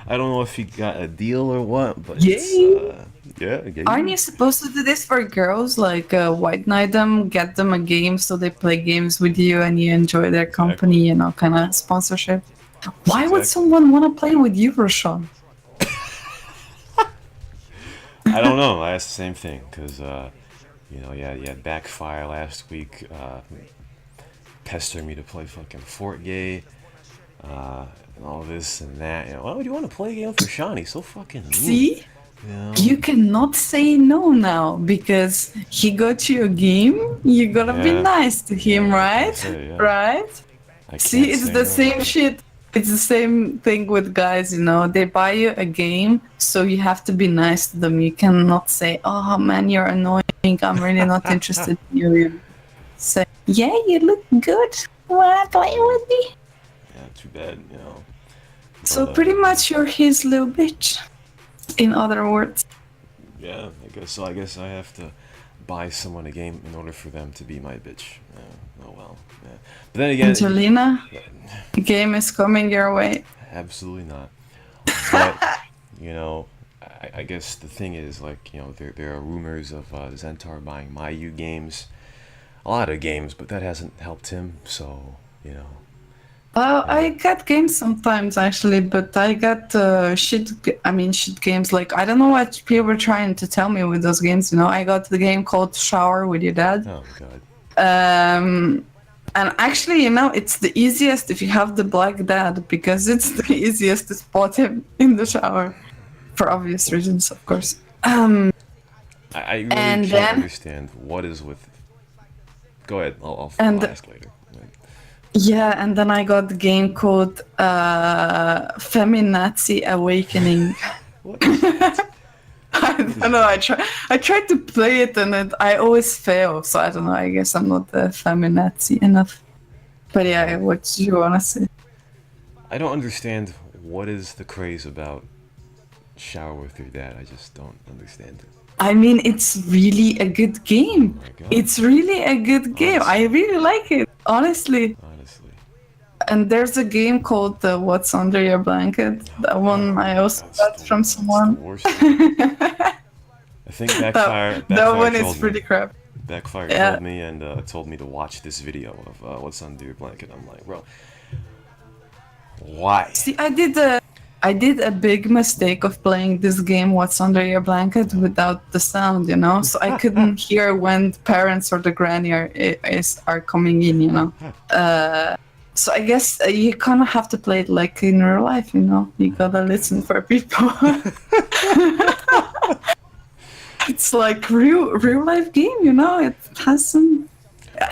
I don't know if he got a deal or what, but it's Yay! yeah, gay. Aren't you supposed to do this for girls? Like white knight them, get them a game so they play games with you and you enjoy their company, you know, kind of sponsorship. Why would Exactly. someone want to play with you, Roshan? I don't know. I asked the same thing because you know, yeah, you had Backfire last week, pestering me to play fucking Fort Gay, and all this and that. You know, why would you want to play a game for Sean? He's so fucking mean. See? You know? You cannot say no now because he got you a game. You gotta be Yeah. nice to him, Yeah, I right? can't say, yeah. Right? I See, can't it's say the no. same shit. It's the same thing with guys, you know. They buy you a game, so you have to be nice to them. You cannot say, "Oh man, you're annoying. I'm really not interested in you." You say, "Yeah, you look good. Wanna play with me?" Yeah, too bad, you know. So But, pretty much, you're his little bitch. In other words. yeah, I guess so. I guess I have to buy someone a game in order for them to be my bitch. Oh well. Yeah. But then again, Angelina, the game is coming your way. absolutely not. But you know, I guess the thing is, like, you know, there are rumors of Zentar buying my U games, a lot of games, but that hasn't helped him. So you know, Well, I get games sometimes actually, but I got shit games. Like, I don't know what people were trying to tell me with those games. You know, I got the game called Shower with Your Dad. oh god, And actually, you know, it's the easiest if you have the black dad because it's the easiest to spot him in the shower, for obvious reasons, of course. I really And can't then- understand what is with. Go ahead, I'll And- ask later. Yeah, and then I got the game called Feminazi Awakening. What is that? I don't know. I tried to play it and I always fail. So I don't know. I guess I'm not feminazi enough. But yeah, what do you wanna say? I don't understand what is the craze about Shower with Your Dad. I just don't understand it. I mean, it's really a good game. Oh my god. It's really a good game. I really like it, honestly. Honestly. And there's a game called What's Under Your Blanket. That one I also That's got the- from that's the someone. worst one. I think Backfire. That one told is me- pretty crap. Backfire Yeah. told me and told me to watch this video of What's Under Your Blanket. I'm like, bro, why? See, I did a big mistake of playing this game What's Under Your Blanket without the sound, you know? So I couldn't hear when the parents or the granny are coming in, you know? So I guess you kind of have to play it like in real life, you know? You gotta listen for people. It's like real life game, you know? It has some...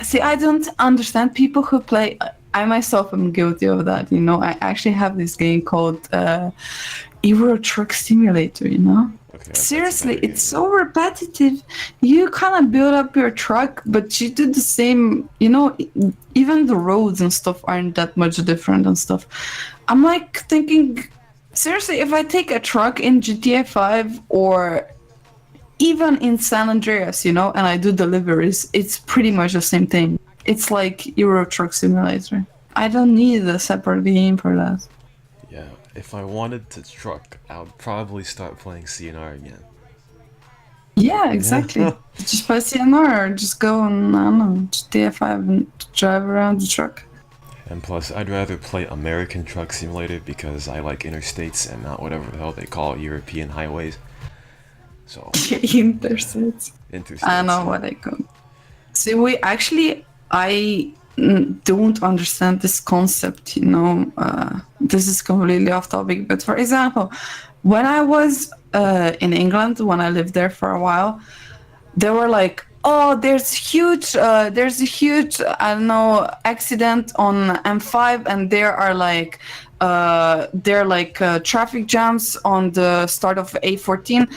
See, I don't understand people who play... I myself am guilty of that, you know? I actually have this game called Euro Truck Simulator, you know? Okay, that's a Seriously, better it's game. so repetitive. You kind of build up your truck, but you do the same, you know, even the roads and stuff aren't that much different and stuff. I'm like thinking, seriously, if I take a truck in GTA 5 or even in San Andreas, you know, and I do deliveries, it's pretty much the same thing. It's like Euro Truck Simulator. I don't need a separate game for that. Yeah, if I wanted to truck, I would probably start playing CNR again. Yeah, exactly. Just play CNR or just go on, I don't know, GTA 5 and drive around the truck. And plus, I'd rather play American Truck Simulator because I like interstates and not whatever the hell they call European highways. So, Interstates. interstates. I know what I call. See, I don't understand this concept, you know. This is completely off topic, but for example, when I was in England, when I lived there for a while, they were like, oh, there's a huge, I don't know, accident on M5, and there are traffic jams on the start of A14,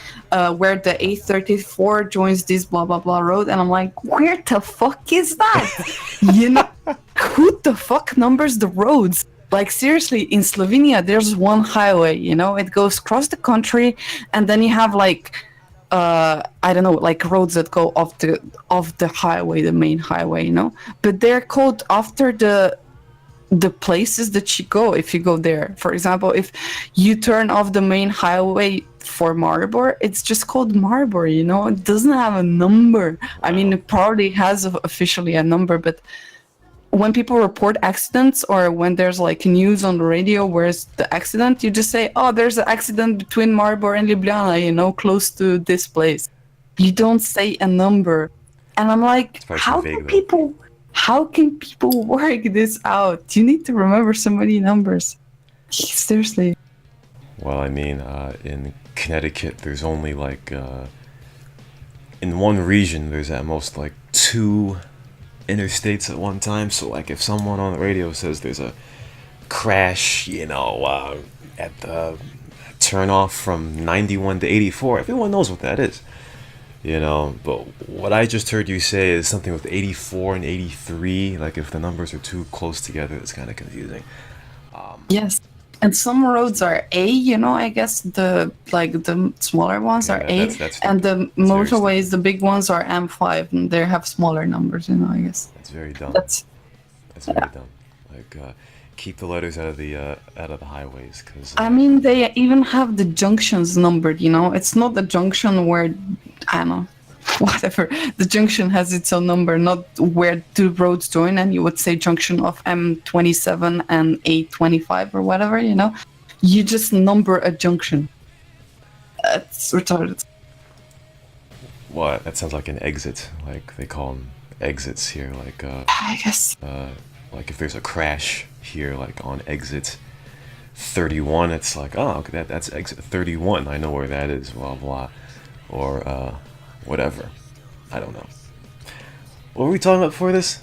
where the A34 joins this blah blah blah road, and I'm like, where the fuck is that? You know, who the fuck numbers the roads? Like, seriously, in Slovenia, there's one highway, you know, it goes across the country, and then you have like I don't know, like roads that go off the highway, the main highway, you know, but they're called after the places that you go if you go there. For example, if you turn off the main highway for Maribor, it's just called Maribor, you know. It doesn't have a number. I mean, it probably has officially a number, but when people report accidents or when there's like news on the radio where's the accident, you just say, oh, there's an accident between Maribor and Ljubljana, you know, close to this place. You don't say a number. And I'm like, how can people work this out? You need to remember so many numbers. Seriously. Well, I mean, in Connecticut, there's only like, in one region, there's at most like 2 interstates at one time. So, like, if someone on the radio says there's a crash, you know, at the turn off from 91 to 84, everyone knows what that is. You know, but what I just heard you say is something with 84 and 83. Like, if the numbers are too close together, it's kind of confusing. Yes. And some roads are A, you know, I guess the smaller ones are A, and the motorways, the big ones are M5, and they have smaller numbers, you know, I guess. That's very dumb. That's very dumb. Like, keep the letters out of the highways, because I mean, they even have the junctions numbered, you know. It's not the junction where, I don't know, whatever. The junction has its own number, not where 2 roads join, and you would say junction of M27 and A25 or whatever, you know. You just number a junction. It's retarded. What? That sounds like an exit. Like, they call them exits here. Like, I guess. Like, if there's a crash here, like on exit 31, it's like, oh, okay, that's exit 31. I know where that is, blah, blah. Or, whatever. I don't know. What were we talking about before this?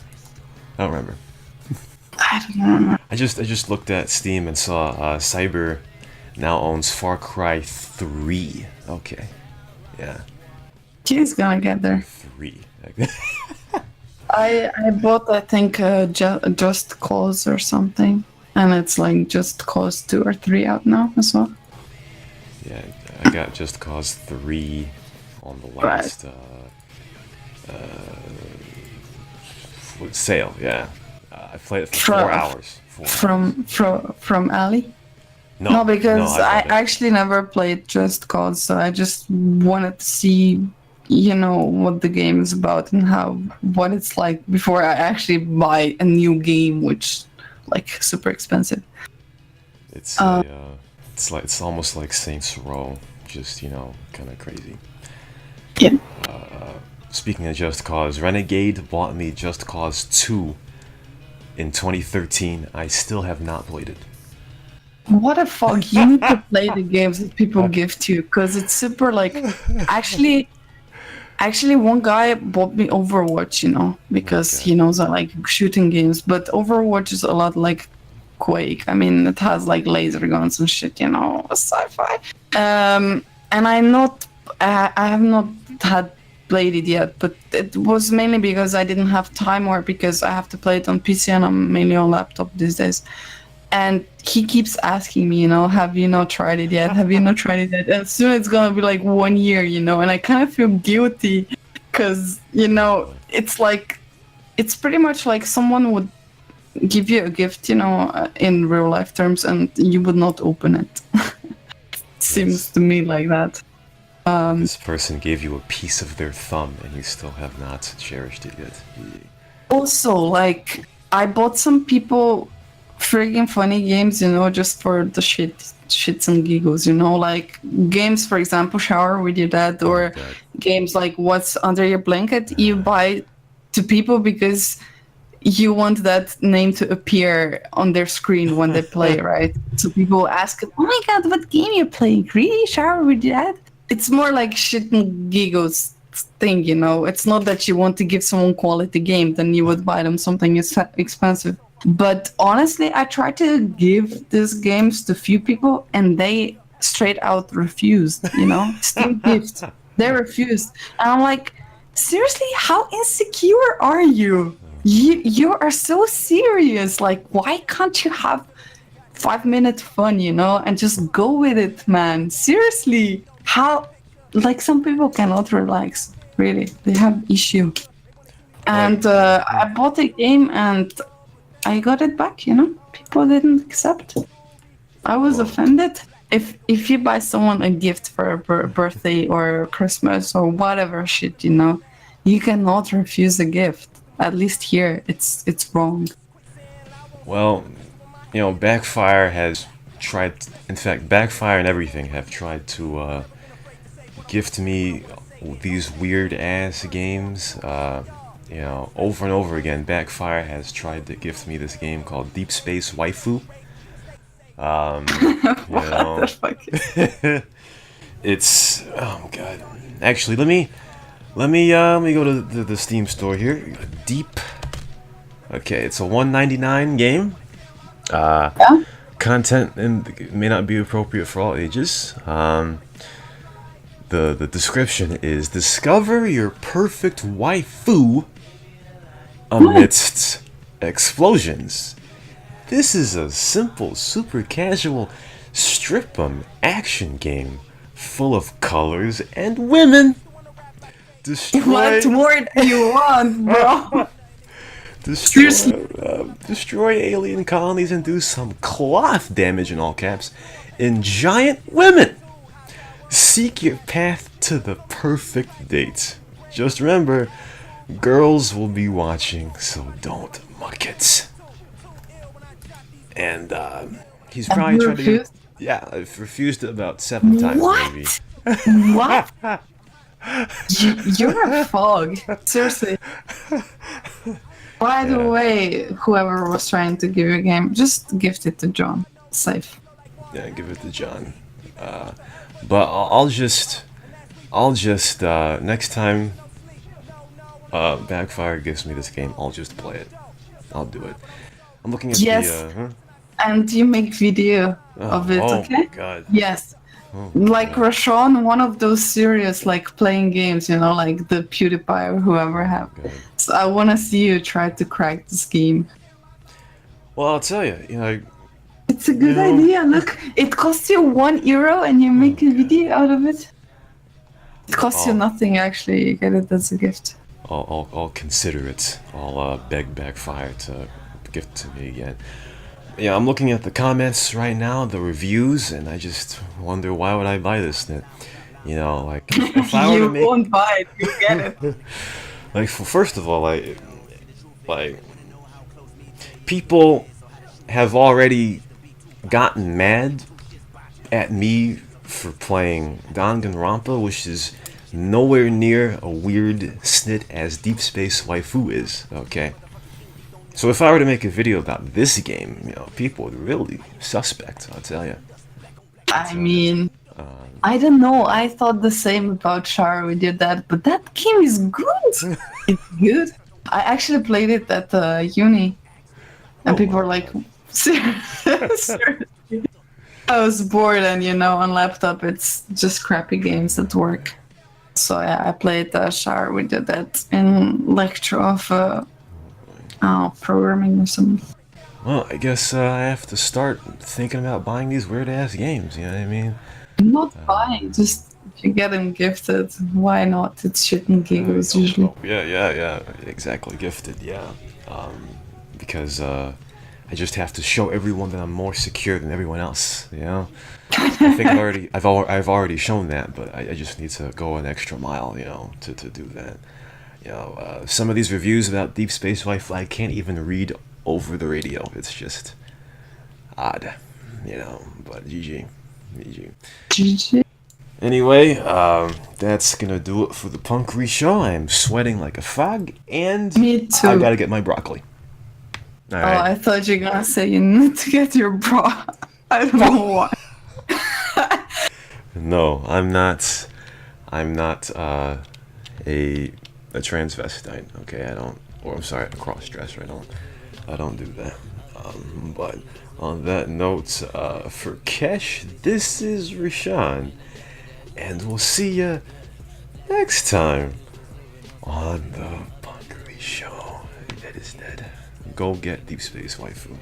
I don't remember. I don't remember. I just looked at Steam and saw Cyber now owns Far Cry 3. Okay. Yeah. He's gonna get there. 3. I bought, I think, Just Cause or something, and it's like Just Cause 2 or 3 out now as well. Yeah, I got Just Cause 3 on the last sale. Yeah, I played it for 4 hours. From Ali? No, because I actually never played Just Cause, so I just wanted to see, you know, what the game is about and what it's like before I actually buy a new game, which like super expensive. It's it's almost like Saints Row, just, you know, kind of crazy. Yeah. Speaking of Just Cause, Renegade bought me Just Cause 2 in 2013. I still have not played it. What the fuck? You need to play the games that people give to you, because it's super like Actually, one guy bought me Overwatch, you know, because he knows I like shooting games. But Overwatch is a lot like Quake. I mean, it has like laser guns and shit, you know, sci-fi. And I have not had played it yet, but it was mainly because I didn't have time, or because I have to play it on PC and I'm mainly on laptop these days. And he keeps asking me, you know, have you not tried it yet? Have you not tried it yet? And soon it's gonna be like 1 year, you know, and I kind of feel guilty because, you know, it's like, it's pretty much like someone would give you a gift, you know, in real life terms, and you would not open it. Seems to me like that. This person gave you a piece of their thumb and you still have not cherished it yet. Also, like, I bought some people friggin' funny games, you know, just for the shits and giggles, you know, like games, for example, Shower With Your Dad, or games like What's Under Your Blanket. You buy to people because you want that name to appear on their screen when they play, right? So people ask, oh my god, what game you playing? Really? Shower With Your Dad? It's more like shit and giggles thing, you know. It's not that you want to give someone quality game, then you would buy them something expensive. But honestly, I tried to give these games to few people and they straight out refused, you know? Steam gift. They refused. And I'm like, seriously, how insecure are you? You are so serious. Like, why can't you have 5-minute fun, you know? And just go with it, man. Seriously. How? like some people cannot relax. Really, they have issue. Like, And I bought a game and I got it back. You know, people didn't accept. I was well, offended. If you buy someone a gift for a birthday or Christmas or whatever shit, you know, you cannot refuse a gift. At least here, it's wrong. well, Backfire has tried. In fact, Backfire and everything have tried to gift me these weird ass games. Over and over again. Backfire has tried to gift me this game called Deep Space Waifu. You What the know, fuck? it's oh god. Actually, let me go to the Steam store here. Deep. Okay, it's a 199 game. Yeah? Content may not be appropriate for all ages. The description is discover your perfect waifu amidst explosions. This is a simple, super casual strip 'em action game full of colors and women. Destroy, What more do you want, bro? destroy, Seriously. destroy alien colonies and do some cloth damage in all caps in giant women. Seek your path to the perfect date. Just remember, girls will be watching, so don't muck it. And he's Have probably you tried to get. refused? Yeah, I've refused it about 7 times maybe. What? What? You're a fog. Seriously. By the Yeah. way, whoever was trying to give you a game, just gift it to John. Safe. Yeah, give it to John. But I'll just next time Backfire gives me this game, I'll just play it. I'll do it. I'm looking at Yes. And you make video of it, oh okay? my god. Yes. Oh, Like god. Rashawn, one of those serious like playing games, you know, like the PewDiePie or whoever have. God. So I wanna see you try to crack this game. Well, I'll tell you, It's a good know- idea. Look, it costs you €1 and you make a video out of it. It costs you Oh. nothing actually. You get it as a gift. I'll consider it. I'll beg Backfire to gift it to me again. Yeah, I'm looking at the comments right now, the reviews, and I just wonder why would I buy this? Like if I were You to make won't buy it. You get it. like first of all, like people have already gotten mad at me for playing Danganronpa, which is nowhere near a weird snit as Deep Space Waifu is, okay? So if I were to make a video about this game, people would really suspect, I'll tell you. I mean, I don't know. I thought the same about Char. We did that, but that game is good. It's good. I actually played it at uni, and Oh people my were like, seriously. I was bored, and on laptop, it's just crappy games that work. So yeah, I played Char. We did that in lecture of programming or something. Well, I guess I have to start thinking about buying these weird ass games, you know what I mean? Not buying, just if you get them gifted, why not? It's shit and giggles usually. Yeah, exactly, gifted, yeah. Because I just have to show everyone that I'm more secure than everyone else, I think I've already shown that, but I just need to go an extra mile, to do that. Some of these reviews about Deep Space Waifu I can't even read over the radio. It's just odd, but GG. GG. Anyway, that's gonna do it for the Punkery show. I am sweating like a fog, and Me too. I gotta get my broccoli. All Oh, right. I thought you were gonna say you need to get your bra. I don't know why. No, I'm not. I'm not a transvestite. Okay, I don't. Or I'm sorry, a cross dresser. I don't do that. But on that note, for Kesh, this is Rashawn, and we'll see you next time on the Punkery show. That is dead. Go get Deep Space Waifu.